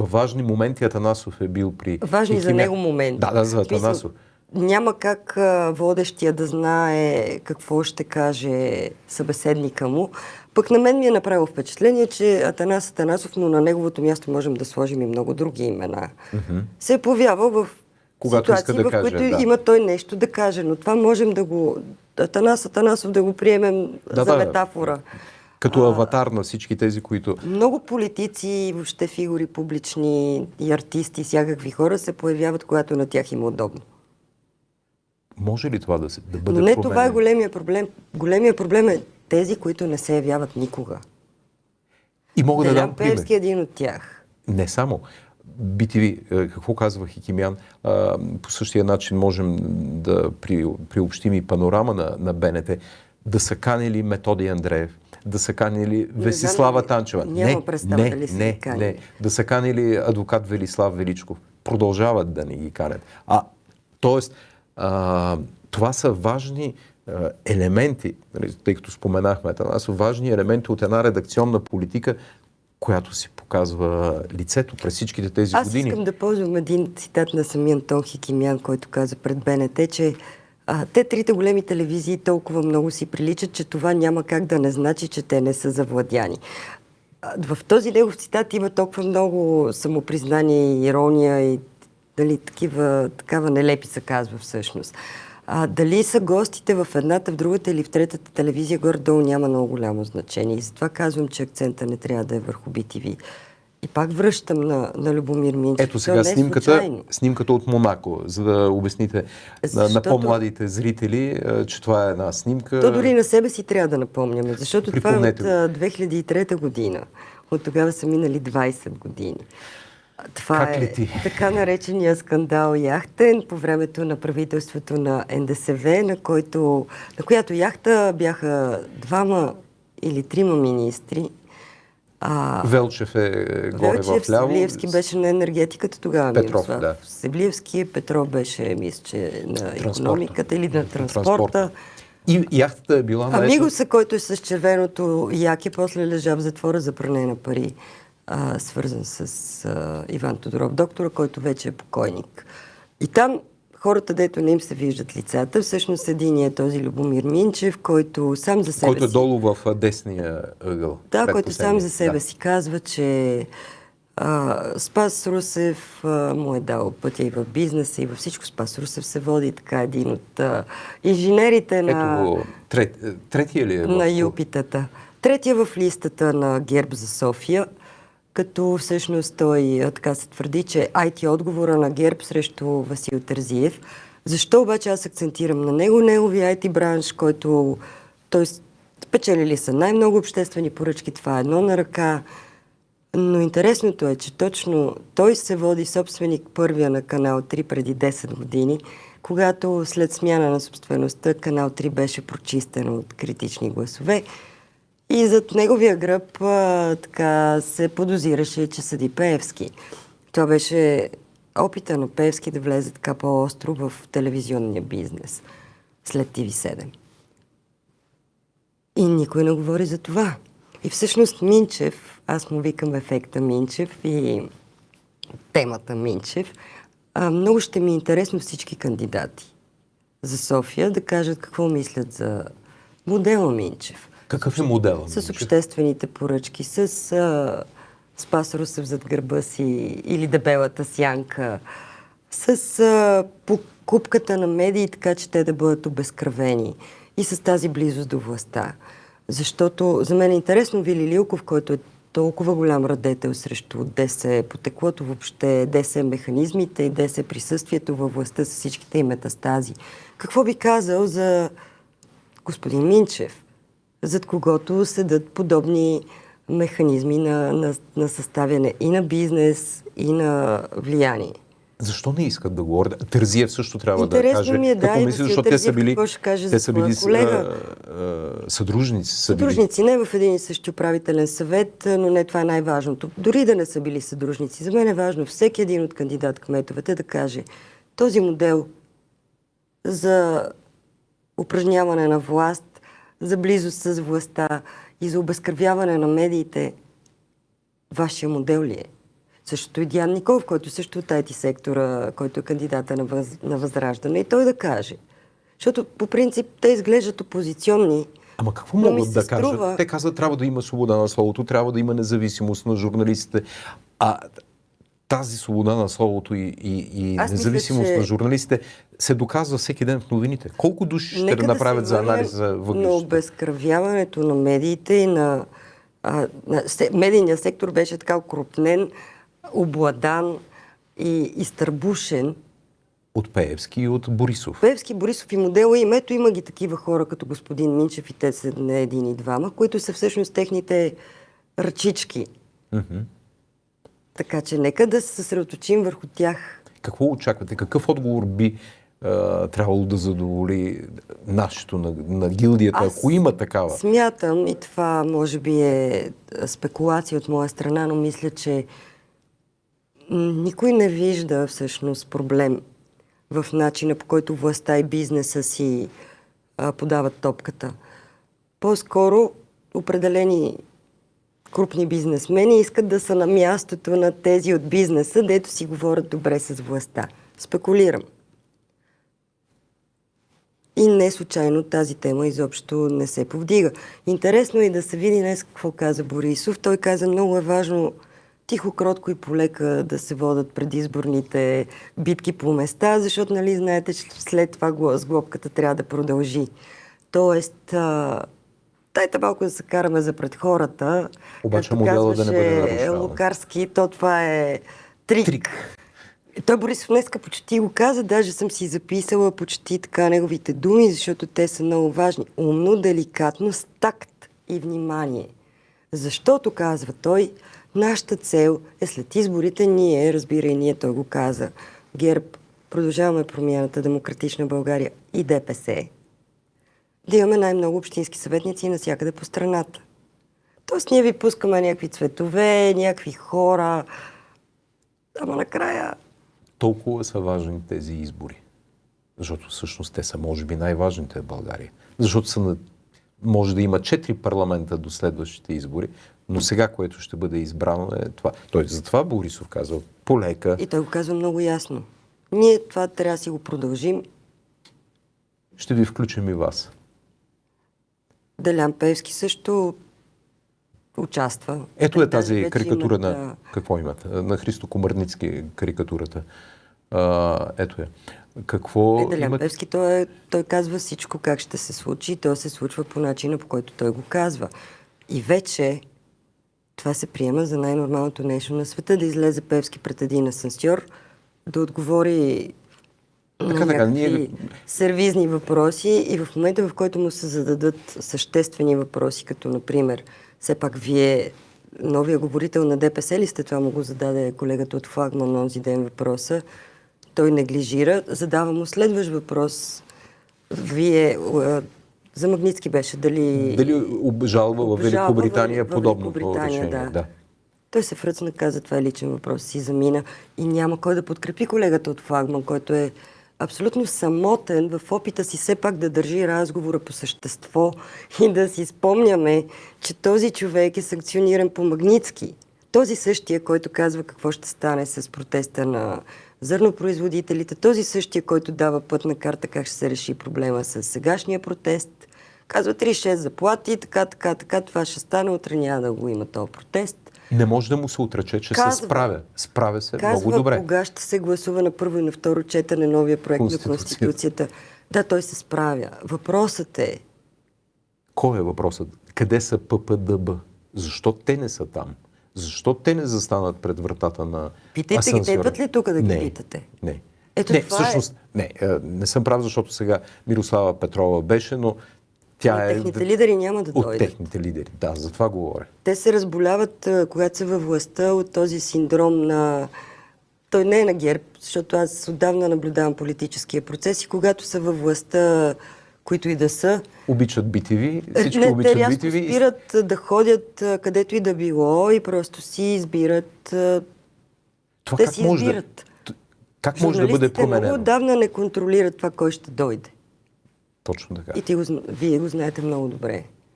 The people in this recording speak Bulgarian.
във важни моменти Атанасов е бил при Важни за Хикимян. него моменти. Да, за Атанасов. Няма как водещия да знае какво ще каже събеседника му. Пък на мен ми е направило впечатление, че Атанас Атанасов, но на неговото място можем да сложим и много други имена. Се е появявал в ситуации, в които има той нещо да каже. Но това можем да го... Атанас Атанасов да го приемем за метафора. Като аватар на всички тези, които... Много политици, въобще фигури публични и артисти, всякакви хора се появяват, когато на тях им е удобно. Може ли това да бъде променено? Не, това е големия проблем. Големия проблем е тези, които не се явяват никога. И мога да дам пример. Пеевски е един от тях. Не само. BTV, какво казва Хикимян, по същия начин можем да приобщим и панорама на БНТ, да са канили Методи Андреев, да са канили Весислава Танчева. Няма представа дали са канили. Не. Да са канили адвокат Велислав Величков. Продължават да не ги канят. Тоест, това са важни елементи, тъй като споменахме, това са важни елементи от една редакционна политика, която си показва лицето през всичките тези години. Аз искам да ползвам един цитат на самия Антон Хикимян, който каза пред БНТ, че те трите големи телевизии толкова много си приличат, че това няма как да не значи, че те не са завладяни. В този негов цитат има толкова много самопризнание и ирония и такава нелепи се казва всъщност. Дали са гостите в едната, в другата или в третата телевизия, горе-долу няма много голямо значение. И затова казвам, че акцента не трябва да е върху BTV. И пак връщам на Любомир Минчев. Ето сега снимката от Монако, за да обясните на по-младите зрители, че това е една снимка. То дори на себе си трябва да напомняме, защото това е от 2003 година. От тогава са минали 20 години. Това е така наречения скандал яхтен по времето на правителството на НДСВ, на която яхта бяха 2 или 3 министри. Велчев е горе в ляво. Севлиевски беше на енергетиката тогава. Петров, Севлиевски, Петров беше, мисля, че на икономиката или на транспорта. И яхтата е била на... Амигоса, който е с червеното яке, после лежа в затвора за пране на пари. Свързан с Иван Тодоров, доктора, който вече е покойник. И там хората, дето не им се виждат лицата, всъщност един е този Любомир Минчев, който сам за себе си... Който е долу в десния ъгъл. Да, който сам за себе си казва, че Спас Русев му е дал пътя и в бизнеса, и във всичко. Спас Русев се води така един от инженерите на... Третия ли е? На Юпитата. Третия в листата на ГЕРБ за София, като всъщност той така се твърди, че IT отговора на ГЕРБ срещу Васил Терзиев. Защо обаче аз акцентирам на него? Неговия IT бранш, който той спечелили са най-много обществени поръчки, това е едно на ръка. Но интересното е, че точно той се води собственик първия на Канал 3 преди 10 години, когато след смяна на собствеността Канал 3 беше прочистен от критични гласове. И зад неговия гръб така се подозираше, че съди Пеевски. Това беше опита на Пеевски да влезе така по-остро в телевизионния бизнес след TV7. И никой не говори за това. И всъщност Минчев, аз му викам ефекта Минчев и темата Минчев, много ще ми е интересно всички кандидати за София да кажат какво мислят за модела Минчев. Какъв е модела? С обществените поръчки, с Спас Русев зад гърба си или дебелата сянка, с покупката на медии, така че те да бъдат обезкръвени и с тази близост до властта. Защото за мен е интересно Вили Лилков, който е толкова голям радетел срещу ДС, потеклото въобще, ДС механизмите и ДС присъствието във властта с всичките им метастази. Какво би казал за господин Минчев, зад когото седат подобни механизми на съставяне и на бизнес, и на влияние? Защо не искат да говорят? Терзиев също трябва интересно да каже. Ми е, какво мисли, защото те са били, съдружници. Съдружници, не в един и същи управителен съвет, но не това е най-важното. Дори да не са били съдружници. За мен е важно всеки един от кандидат-кметовете да каже този модел за упражняване на власт, за близост с властта и за обезкървяване на медиите, вашия модел ли е? Същото и Диан Николов, който също от IT сектора, който е кандидата на Възраждане, и той да каже. Защото по принцип те изглеждат опозиционни. Ама какво но ми могат се да кажат? Те казват, трябва да има свобода на словото, трябва да има независимост на журналистите. А тази свобода на словото и независимост на журналистите се доказва всеки ден в новините. Колко души ще направят за анализ за въглищата? Но обезкръвяването на медиите и на медийния сектор беше така окрупнен, обладан и изтърбушен. От Пеевски и от Борисов. Пеевски, Борисов и модела им. Ето има ги такива хора, като господин Минчев и те са не един и двама, които са всъщност техните ръчички. Mm-hmm. Така че нека да се съсредоточим върху тях. Какво очаквате? Какъв отговор би трябвало да задоволи нашето на гилдията, ако има такава? Смятам, и това може би е спекулация от моя страна, но мисля, че никой не вижда всъщност проблем в начина, по който властта и бизнеса си подават топката. По-скоро определени крупни бизнесмени искат да са на мястото на тези от бизнеса, дето си говорят добре с властта. Спекулирам. И не случайно тази тема изобщо не се повдига. Интересно е да се види днес какво каза Борисов. Той каза, много е важно тихо, кротко и полека да се водят предизборните битки по места, защото, нали, знаете, че след това с глобката трябва да продължи. Тоест, дайте малко да се караме за пред хората. Обаче модела да не бъде нарушаван. Лукарски, то това е трик. Той Борисов днеска почти го каза, даже съм си записала почти така неговите думи, защото те са много важни. Умно, деликатно, с такт и внимание. Защото, казва той, нашата цел е след изборите ние, разбира и ние, той го каза, ГЕРБ, Продължаваме промяната, Демократична България и ДПС, да имаме най-много общински съветници навсякъде по страната. Тоест ние ви пускаме някакви цветове, някакви хора, ама накрая... Толкова са важни тези избори. Защото всъщност те са, може би, най-важните в България. Защото може да има 4 парламента до следващите избори, но сега, което ще бъде избрано е това. Той затова Борисов казва полека. И той го казва много ясно. Ние това трябва да си го продължим. Ще ви включим и вас. Делян Пеевски също участва. Ето е тази карикатура на... Какво имате? На Христо Комарницки карикатурата. Ето е. Какво Делян Пеевски, той казва всичко как ще се случи. То се случва по начина, по който той го казва. И вече това се приема за най-нормалното нещо на света, да излезе Пеевски пред един асансьор, да отговори на някакви сервизни въпроси и в момента, в който му се зададат съществени въпроси, като например, все пак вие, новия говорител на ДПС ли сте, това му го зададе колегата от Флагман онзи ден въпроса, той неглижира, задава му следващ въпрос. Вие, за Магнитски беше, дали обжалва в Великобритания подобното решение? Да. Той се фръцна, каза, това е личен въпрос, си замина и няма кой да подкрепи колегата от Флагман, който е абсолютно самотен в опита си все пак да държи разговора по същество и да си спомняме, че този човек е санкциониран по Магнитски. Този същия, който казва какво ще стане с протеста на зърнопроизводителите, този същия, който дава пътна карта как ще се реши проблема с сегашния протест, казва 36 заплати, така, това ще стане, утре няма да го има този протест. Не може да му се отрече, че се справя. Справя се много добре. Казва кога ще се гласува на първо и на второ четене новия проект на Конституцията. Да, той се справя. Въпросът е... Кой е въпросът? Къде са ППДБ? Защо те не са там? Защо те не застанат пред вратата на питайте асансьора? ги, те път ли тук да ги питате? Не. Ето не, това всъщност, не съм прав, защото сега Мирослава Петрова беше, но тя техните лидери няма да дойдат. От техните лидери, да, за това говоря. Те се разболяват, когато са във властта, от този синдром на... Той не е на ГЕРБ, защото аз отдавна наблюдавам политическия процес и когато са във властта, които и да са... Обичат BTV, всички обичат BTV. Те рязко спират да ходят където и да било и просто си избират... Това те как си може избират. Как може да бъде променено? Много отдавна не контролират това, кой ще дойде. Точно така. И вие го знаете много добре.